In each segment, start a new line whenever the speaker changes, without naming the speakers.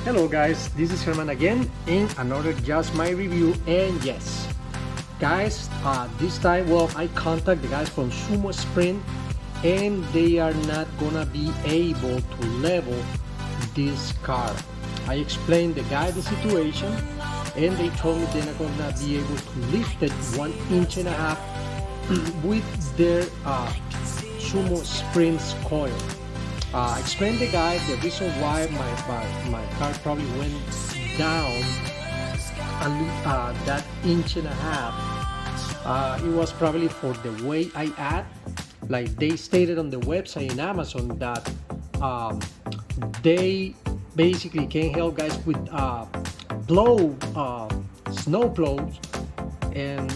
Hello guys, this is Herman again in another Just My Review. And yes guys, this time, well, I contact the guys from Sumo Sprint and they are not gonna be able to level this car. I explained the guy the situation and they told me they're not gonna be able to lift it 1.5 inches with their Sumo Sprint's coil. I explained the guy the reason why my car probably went down that 1.5 inches. It was probably for the way I add. Like they stated on the website in Amazon that they basically can help guys with snow plows and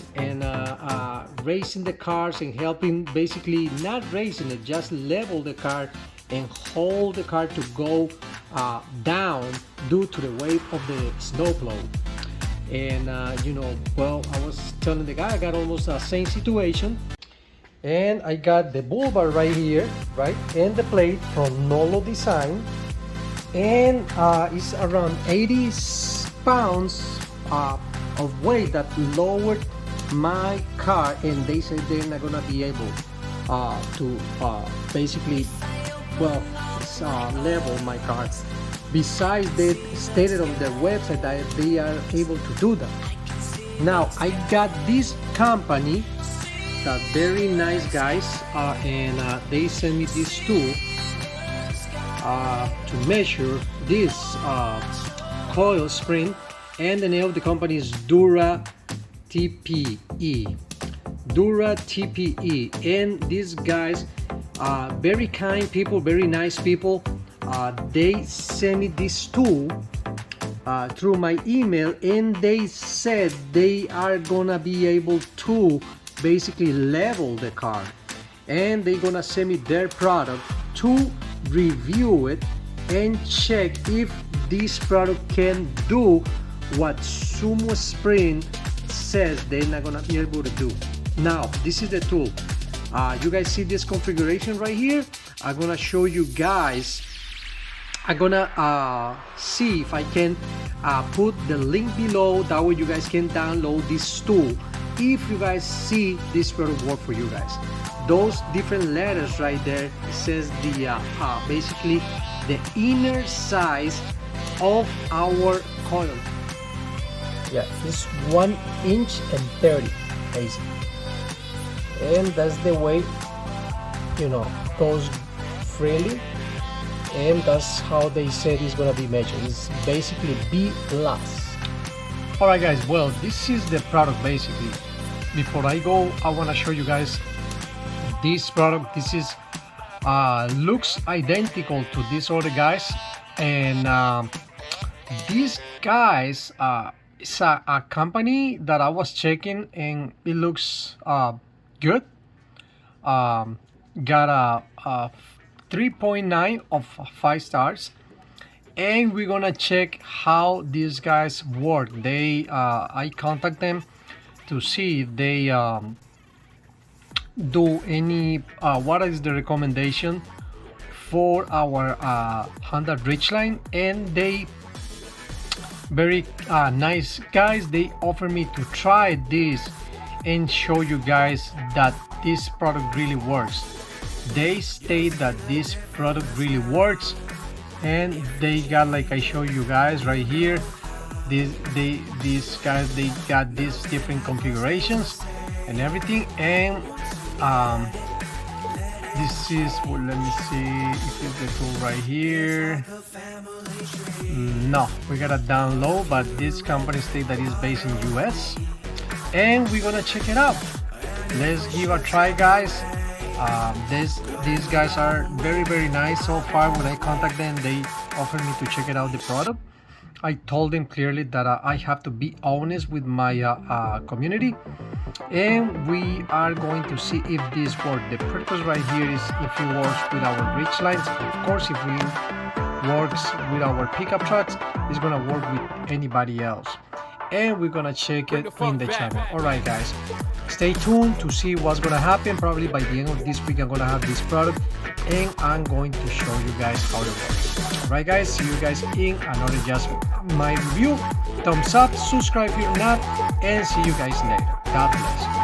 racing the cars and helping, basically not racing it, just level the car and hold the car to go down due to the weight of the snowplow. And you know, well, I was telling the guy I got almost the same situation, and I got the bull bar right here, right, and the plate from Nolo Design, and it's around 80 pounds of weight that lowered my car, and they said they're not gonna be able to basically, well, level my car. Besides, they stated on their website that they are able to do that. Now I got this company, very nice guys, and they sent me this tool to measure this coil spring, and the name of the company is Dura TPE. Dura TPE, and these guys, very kind people, very nice people. They sent me this tool through my email, and they said they are gonna be able to basically level the car, and they're gonna send me their product to review it and check if this product can do what Sumo Sprint says they're not gonna be able to do. Now this is the tool. You guys see this configuration right here? I'm gonna show you guys. I'm gonna see if I can put the link below, that way you guys can download this tool if you guys see this product work for you guys. Those different letters right there says the basically the inner size of our coil. Yeah, it's 1.30 inches basically, and that's the way, you know, goes freely, and that's how they said it's gonna be measured. It's basically B+. Alright guys, well, this is the product basically. Before I go, I want to show you guys this product. This is looks identical to these other guys, and these guys, it's a company that I was checking, and it looks good. Got a 3.9 of 5 stars, and we're gonna check how these guys work. They I contact them to see if they do any what is the recommendation for our Honda Ridgeline, and they very nice guys. They offer me to try this and show you guys that this product really works. They state that this product really works, and they got, like I show you guys right here, these guys, they got these different configurations and everything. And this is, well, let me see if it's the tool right here. No, we gotta download, but this company state that is based in US, and we're gonna check it out. Let's give a try, guys. These guys are very nice so far. When I contact them, they offer me to check it out, the product. I told them clearly that I have to be honest with my community, and we are going to see if this works. The purpose right here is if it works with our Ridgelines. Of course, if we works with our pickup trucks, it's gonna work with anybody else. And we're gonna check it in the channel. Alright guys, stay tuned to see what's gonna happen. Probably by the end of this week I'm gonna have this product and I'm going to show you guys how it works. Alright guys, see you guys in another Just My Review. Thumbs up, subscribe if you're not, and see you guys later. God bless.